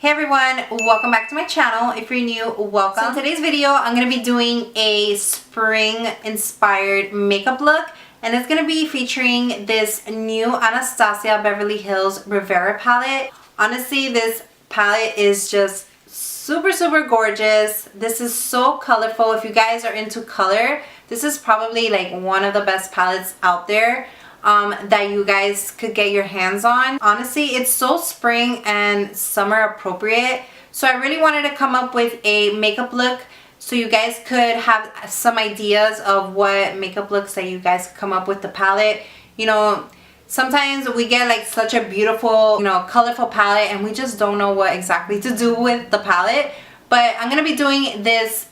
Hey everyone, welcome back to my channel. If you're new, welcome. So in today's video, I'm going to be doing a spring inspired makeup look, and it's going to be featuring this new Anastasia Beverly Hills Riviera palette. Honestly, this palette is just super gorgeous. This is so colorful. If you guys are into color, this is probably like one of the best palettes out there that you guys could get your hands on. Honestly, it's so spring and summer appropriate, so I really wanted to come up with a makeup look so you guys could have some ideas of what makeup looks that you guys come up with the palette. You know, sometimes we get like such a beautiful, you know, colorful palette and we just don't know what exactly to do with the palette. But I'm going to be doing this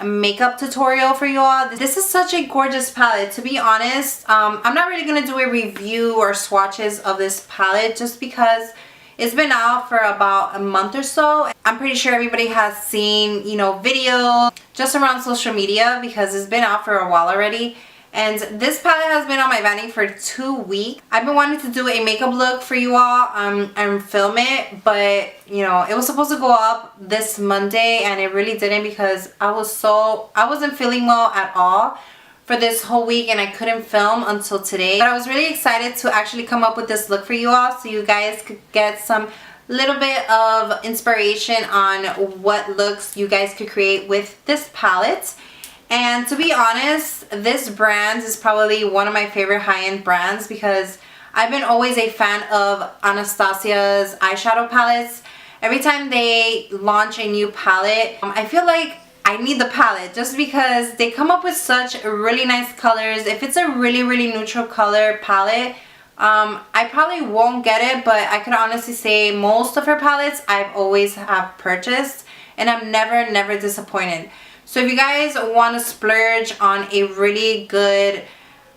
makeup tutorial for you all. This is such a gorgeous palette. To be honest, I'm not really going to do a review or swatches of this palette just because it's been out for about a month or so. I'm pretty sure everybody has seen, you know, video just around social media because it's been out for a while already. And this palette has been on my vanity for 2 weeks. I've been wanting to do a makeup look for you all and film it, but you know, it was supposed to go up this Monday and it really didn't because I wasn't feeling well at all for this whole week and I couldn't film until today. But I was really excited to actually come up with this look for you all so you guys could get some little bit of inspiration on what looks you guys could create with this palette. And to be honest, this brand is probably one of my favorite high-end brands because I've been always a fan of Anastasia's eyeshadow palettes. Every time they launch a new palette, I feel like I need the palette just because they come up with such really nice colors. If it's a really neutral color palette, I probably won't get it, but I could honestly say most of her palettes I've always have purchased and I'm never disappointed. So if you guys want to splurge on a really good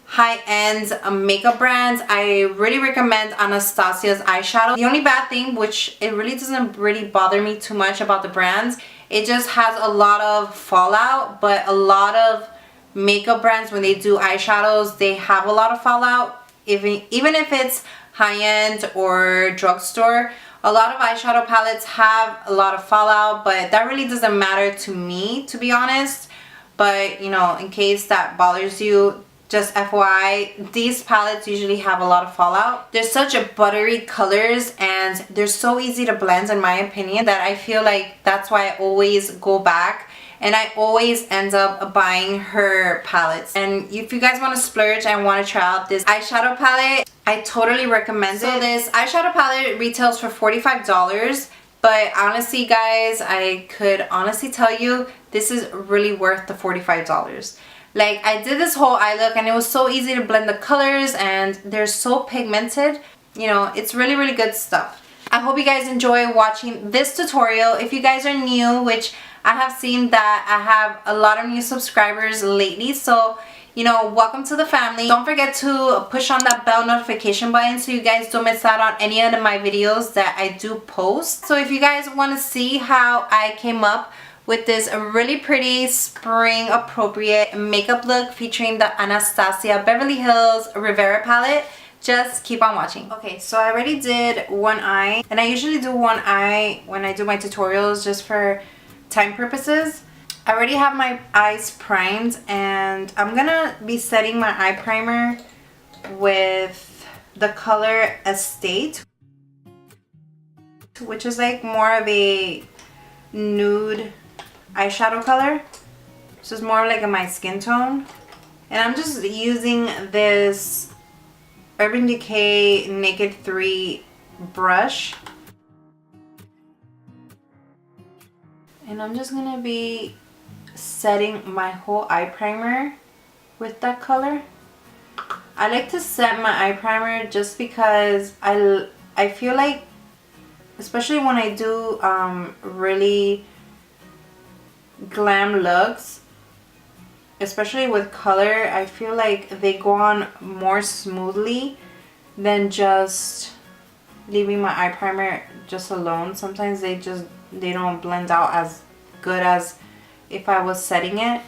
high-end makeup brand, I really recommend Anastasia's eyeshadow. The only bad thing, which it really doesn't really bother me too much about the brands, it just has a lot of fallout. But a lot of makeup brands, when they do eyeshadows, they have a lot of fallout. Even if it's high-end or drugstore, a lot of eyeshadow palettes have a lot of fallout, but that really doesn't matter to me, to be honest. But you know, in case that bothers you, just FYI, these palettes usually have a lot of fallout. They're such a buttery colors and they're so easy to blend, in my opinion, that I feel like that's why I always go back and I always end up buying her palettes. And if you guys want to splurge and want to try out this eyeshadow palette, I totally recommend it. So this eyeshadow palette retails for $45, but honestly guys, I could honestly tell you this is really worth the $45. Like, I did this whole eye look and it was so easy to blend the colors and they're so pigmented. You know, it's really good stuff. I hope you guys enjoy watching this tutorial. If you guys are new, which I have seen that I have a lot of new subscribers lately, so you know, welcome to the family. Don't forget to push on that bell notification button so you guys don't miss out on any of my videos that I do post. So if you guys want to see how I came up with this really pretty spring appropriate makeup look featuring the Anastasia Beverly Hills Riviera palette, just keep on watching. Okay, so I already did one eye, and I usually do one eye when I do my tutorials just for time purposes. I already have my eyes primed and I'm gonna be setting my eye primer with the color Estate, which is like more of a nude eyeshadow color. So it's more like my skin tone. And I'm just using this Urban Decay Naked 3 brush. And I'm just gonna be setting my whole eye primer with that color. I like to set my eye primer just because I feel like, especially when I do really glam looks, especially with color, I feel like they go on more smoothly than just leaving my eye primer just alone. Sometimes they don't blend out as good as if I was setting it.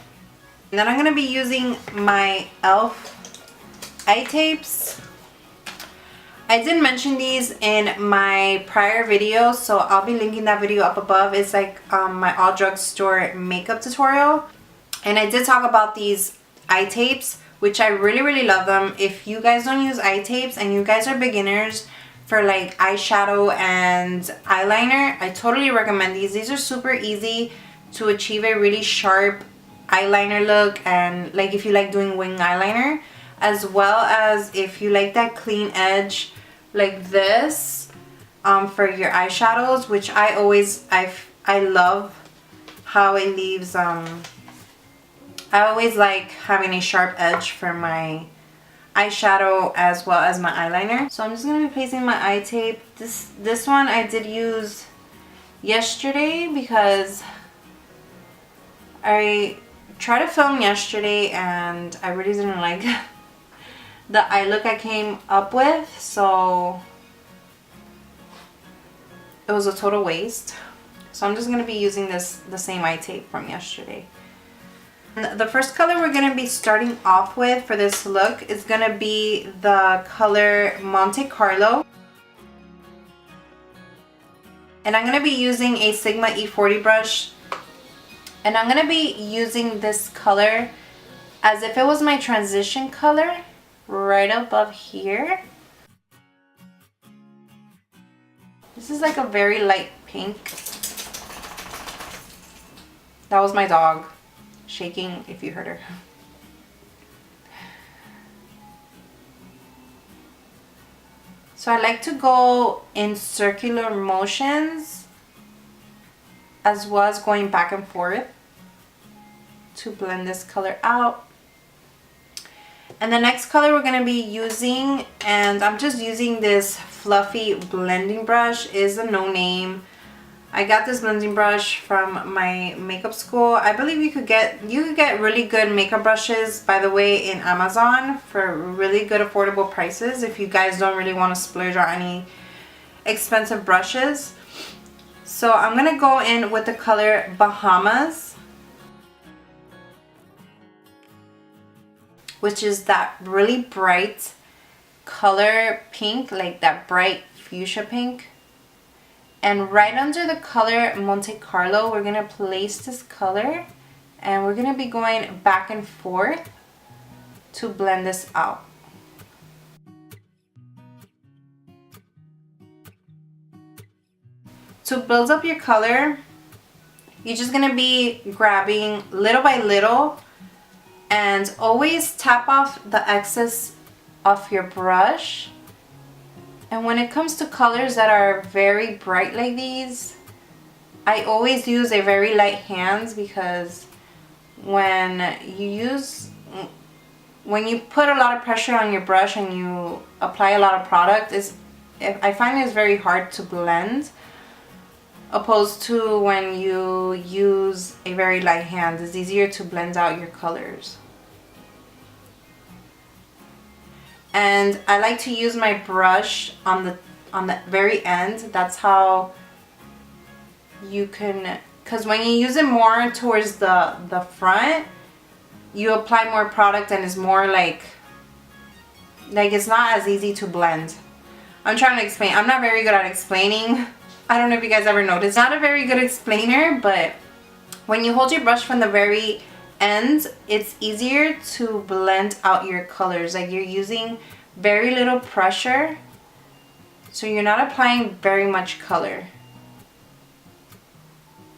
And then I'm going to be using my e.l.f. eye tapes. I did mention these in my prior video, so I'll be linking that video up above. It's like my all drugstore makeup tutorial. And I did talk about these eye tapes, which I really love them. If you guys don't use eye tapes and you guys are beginners for like eyeshadow and eyeliner, I totally recommend these. These are super easy to achieve a really sharp eyeliner look, and like if you like doing wing eyeliner, as well as if you like that clean edge like this for your eyeshadows, which I love how it leaves I always like having a sharp edge for my eyeshadow as well as my eyeliner. So I'm just going to be placing my eye tape. This one I did use yesterday because I tried to film yesterday and I really didn't like the eye look I came up with, so it was a total waste. So I'm just going to be using the same eye tape from yesterday. And the first color we're going to be starting off with for this look is going to be the color Monte Carlo. And I'm going to be using a Sigma E40 brush. And I'm going to be using this color as if it was my transition color right above here. This is like a very light pink. That was my dog shaking if you heard her. So I like to go in circular motions as well as going back and forth to blend this color out. And the next color we're going to be using, and I'm just using this fluffy blending brush, is a No Name. I got this blending brush from my makeup school. I believe you could get really good makeup brushes, by the way, in Amazon for really good affordable prices if you guys don't really want to splurge on any expensive brushes. So I'm going to go in with the color Bahamas, which is that really bright color pink, like that bright fuchsia pink. And right under the color Monte Carlo, we're going to place this color and we're going to be going back and forth to blend this out. To build up your color, you're just going to be grabbing little by little and always tap off the excess of your brush. And when it comes to colors that are very bright like these, I always use a very light hand, because when you put a lot of pressure on your brush and you apply a lot of product, I find it's very hard to blend, opposed to when you use a very light hand. It's easier to blend out your colors. And I like to use my brush on the very end. That's how you can, because when you use it more towards the front, you apply more product and it's more like it's not as easy to blend. I'm trying to explain. I'm not very good at explaining. I don't know if you guys ever noticed. Not a very good explainer, but when you hold your brush from the very end, it's easier to blend out your colors. Like you're using very little pressure, so you're not applying very much color.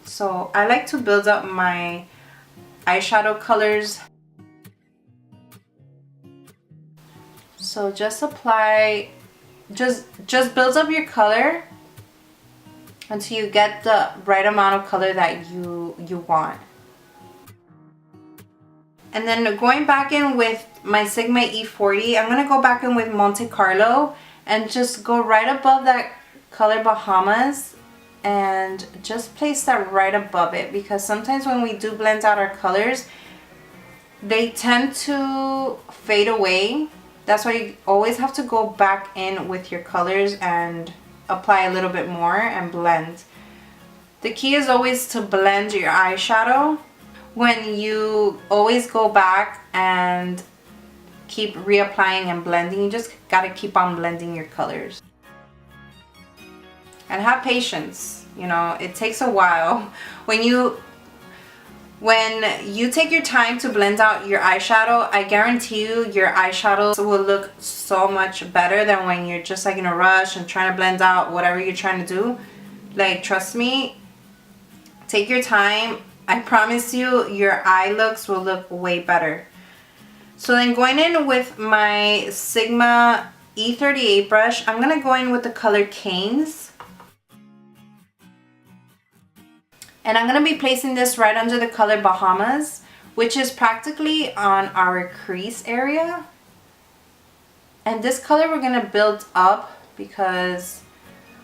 So I like to build up my eyeshadow colors. So just apply, just build up your color until you get the right amount of color that you want. And then going back in with my Sigma E40, I'm going to go back in with Monte Carlo and just go right above that color Bahamas and just place that right above it, because sometimes when we do blend out our colors, they tend to fade away. That's why you always have to go back in with your colors and apply a little bit more and blend. The key is always to blend your eyeshadow. When you always go back and keep reapplying and blending. You just gotta keep on blending your colors. And have patience, you know, it takes a while. When you take your time to blend out your eyeshadow, I guarantee you your eyeshadows will look so much better than when you're just like in a rush and trying to blend out whatever you're trying to do. Like, trust me, take your time. I promise you your eye looks will look way better. So then going in with my Sigma E38 brush, I'm going to go in with the color Canes. And I'm going to be placing this right under the color Bahamas, which is practically on our crease area. And this color we're going to build up because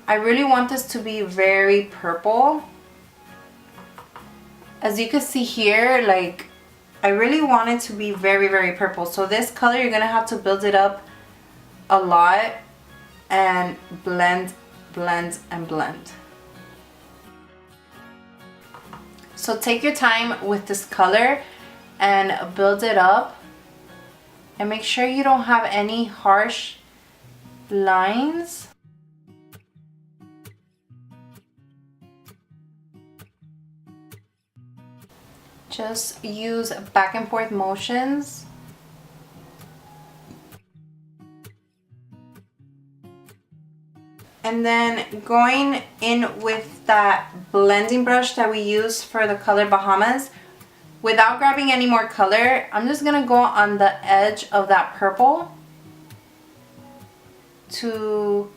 I really want this to be very purple. As you can see here, like, I really want it to be very, very purple. So this color, you're going to have to build it up a lot and blend, blend, and blend. So take your time with this color and build it up. And make sure you don't have any harsh lines. Just use back and forth motions. And then going in with that blending brush that we use for the color Bahamas, without grabbing any more color, I'm just gonna go on the edge of that purple to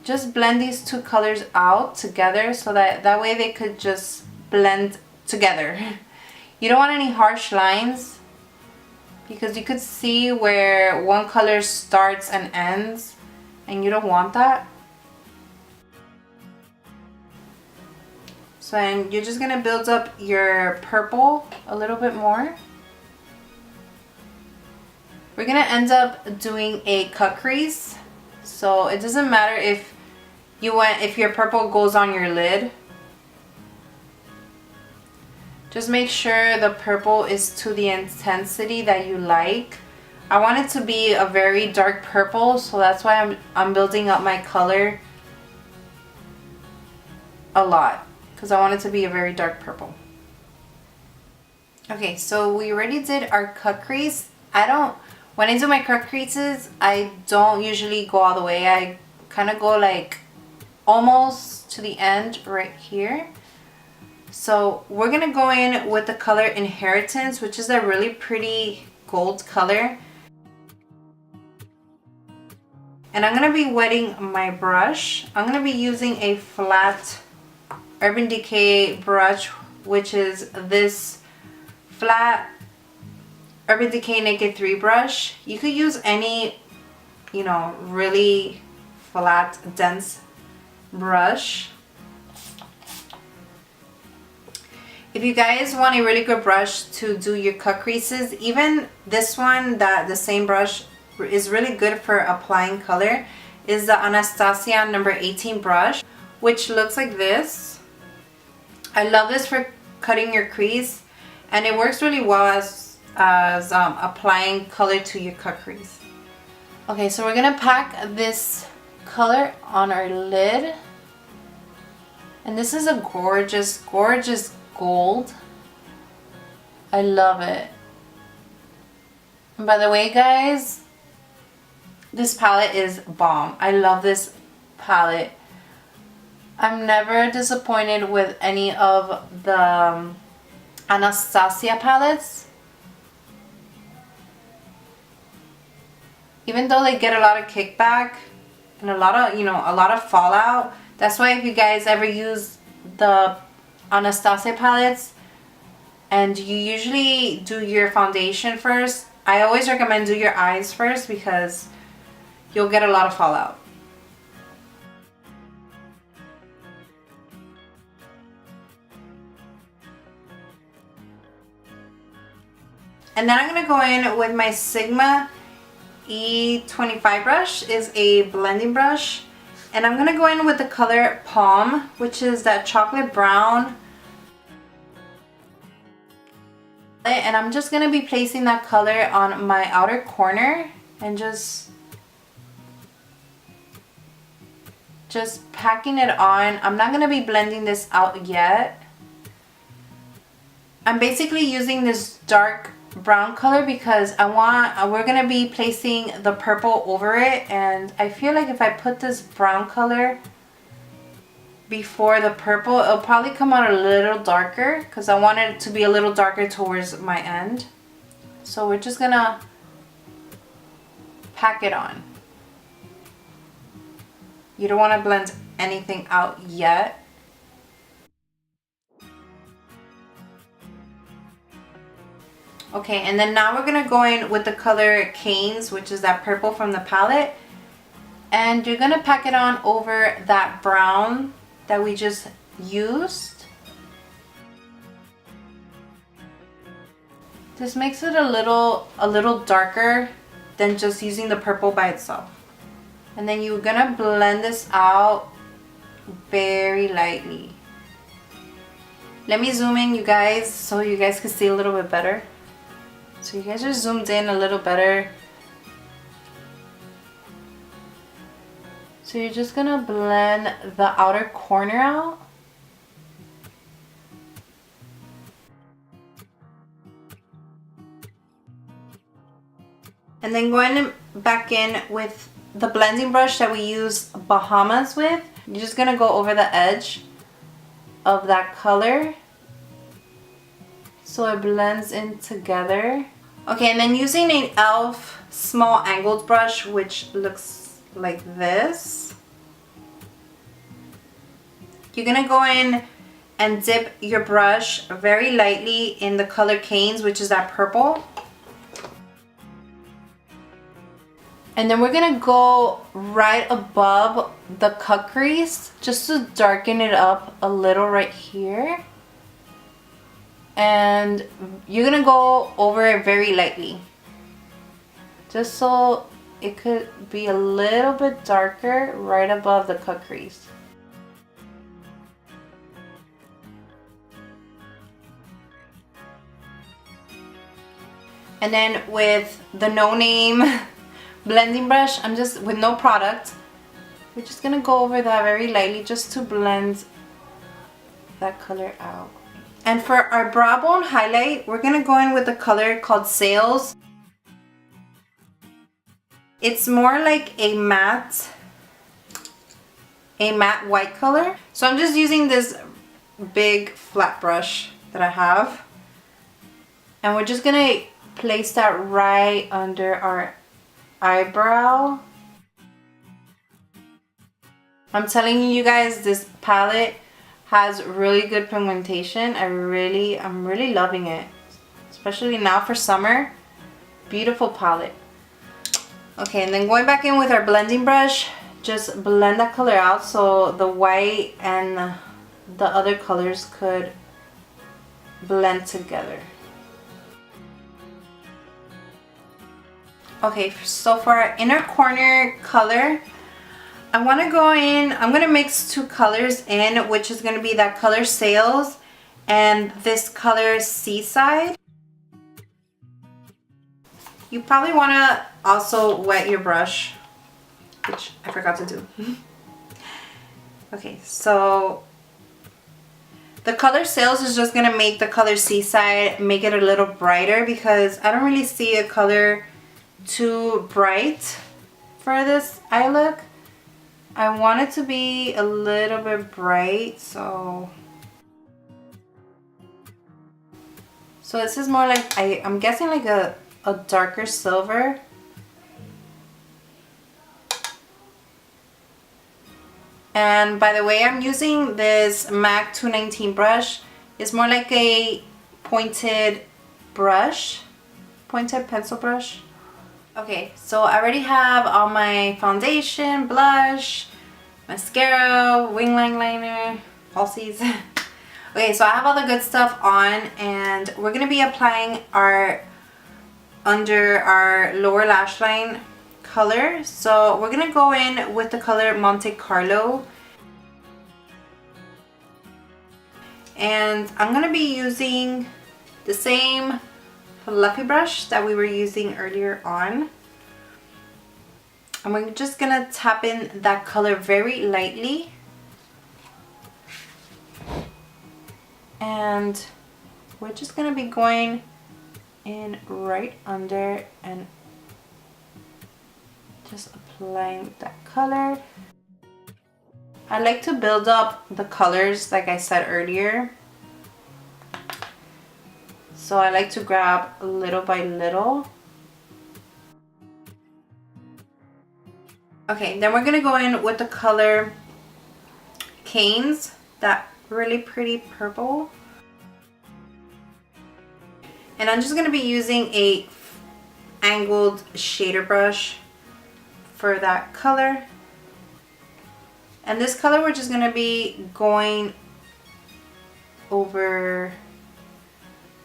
just blend these two colors out together so that way they could just blend together. You don't want any harsh lines because you could see where one color starts and ends, and you don't want that. So then you're just gonna build up your purple a little bit more. We're gonna end up doing a cut crease, so it doesn't matter if your purple goes on your lid. Just make sure the purple is to the intensity that you like. I want it to be a very dark purple, so that's why I'm building up my color a lot, because I want it to be a very dark purple. Okay, so we already did our cut crease. When I do my cut creases, I don't usually go all the way. I kind of go like almost to the end right here. So we're gonna go in with the color Inheritance, which is a really pretty gold color. And I'm gonna be wetting my brush. I'm gonna be using a flat Urban Decay brush, which is this flat Urban Decay Naked 3 brush. You could use any, you know, really flat, dense brush. If you guys want a really good brush to do your cut creases, even this one, the same brush is really good for applying color, is the Anastasia number 18 brush, which looks like this. I love this for cutting your crease, and it works really well as applying color to your cut crease. Okay, so we're gonna pack this color on our lid, and this is a gorgeous, gorgeous gold. I love it. And by the way, guys, this palette is bomb. I love this palette. I'm never disappointed with any of the Anastasia palettes. Even though they get a lot of kickback and a lot of fallout. That's why if you guys ever use the Anastasia palettes and you usually do your foundation first, I always recommend do your eyes first because you'll get a lot of fallout. And then I'm going to go in with my Sigma E25 brush. Is a blending brush. And I'm going to go in with the color Palm, which is that chocolate brown. And I'm just going to be placing that color on my outer corner and just packing it on. I'm not going to be blending this out yet. I'm basically using this dark brown color because we're going to be placing the purple over it, and I feel like if I put this brown color before the purple, it'll probably come out a little darker because I want it to be a little darker towards my end. So we're just gonna pack it on. You don't want to blend anything out yet. Okay, and then now we're gonna go in with the color Canes, which is that purple from the palette, and you're gonna pack it on over that brown that we just used. This makes it a little darker than just using the purple by itself. And then you're gonna blend this out very lightly. Let me zoom in, you guys, so you guys can see a little bit better. So you guys are zoomed in a little better. So you're just gonna blend the outer corner out. And then going back in with the blending brush that we use Bahamas with, you're just gonna go over the edge of that color so it blends in together. Okay, and then using an e.l.f. small angled brush, which looks like this, you're gonna go in and dip your brush very lightly in the color Canes, which is that purple. And then we're gonna go right above the cut crease just to darken it up a little right here. And you're gonna go over it very lightly, just so it could be a little bit darker right above the cut crease. And then with the No Name blending brush, I'm just, with no product, we're just gonna go over that very lightly just to blend that color out. And for our brow bone highlight, we're gonna go in with a color called Sails. It's more like a matte white color. So I'm just using this big flat brush that I have. And we're just gonna place that right under our eyebrow. I'm telling you guys, this palette has really good pigmentation. I'm really loving it, especially now for summer. Beautiful palette. Okay, and then going back in with our blending brush, just blend that color out so the white and the other colors could blend together. Okay, so for our inner corner color, I want to go in, I'm going to mix two colors in, which is going to be that color Sails and this color Seaside. You probably want to also wet your brush, which I forgot to do. Okay, so the color Sails is just going to make the color Seaside, make it a little brighter, because I don't really see a color too bright for this eye look. I want it to be a little bit bright, so this is more like, I'm guessing like a darker silver. And by the way, I'm using this MAC 219 brush. It's more like a pointed brush, pointed pencil brush. Okay, so I already have all my foundation, blush, mascara, wing liner, falsies. Okay, so I have all the good stuff on, and we're going to be applying our under our lower lash line color. So we're going to go in with the color Monte Carlo. And I'm going to be using the same fluffy brush that we were using earlier on. And we're just gonna tap in that color very lightly. And we're just gonna be going in right under and just applying that color. I like to build up the colors like I said earlier. So I like to grab little by little. Okay, then we're gonna go in with the color Canes, that really pretty purple. And I'm just gonna be using a angled shader brush for that color. And this color we're just gonna be going over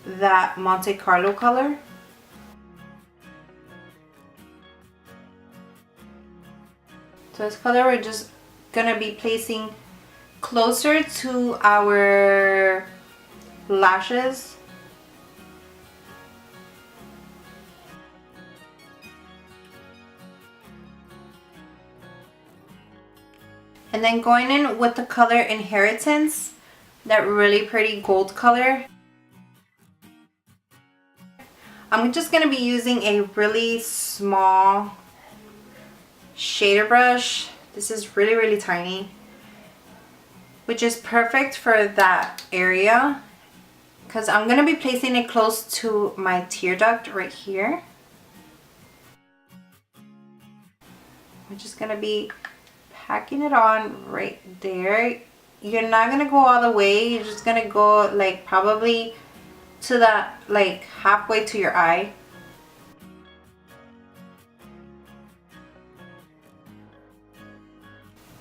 that Monte Carlo color. So this color we're just gonna be placing closer to our lashes. And then going in with the color Inheritance, that really pretty gold color. I'm just going to be using a really small shader brush. This is really, really tiny, which is perfect for that area because I'm going to be placing it close to my tear duct right here. I'm just going to be packing it on right there. You're not going to go all the way. You're just going to go like probably to that, like halfway to your eye.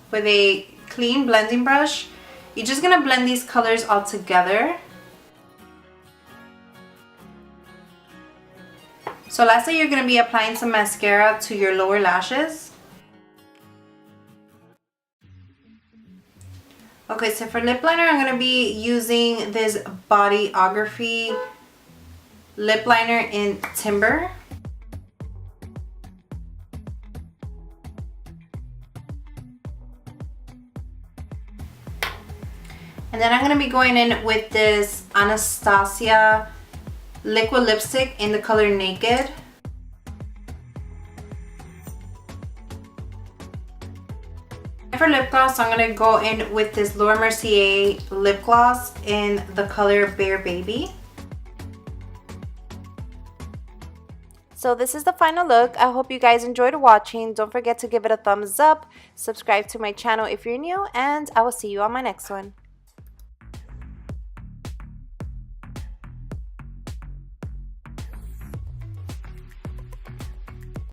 With a clean blending brush, you're just gonna blend these colors all together. So lastly, you're gonna be applying some mascara to your lower lashes. Okay, so for lip liner, I'm gonna be using this BODYOGRAPHY lip liner in Timber. And then I'm going to be going in with this Anastasia liquid lipstick in the color Naked. And for lip gloss, I'm going to go in with this Laura Mercier lip gloss in the color Bear Baby. So this is the final look. I hope you guys enjoyed watching. Don't forget to give it a thumbs up, subscribe to my channel if you're new, and I will see you on my next one.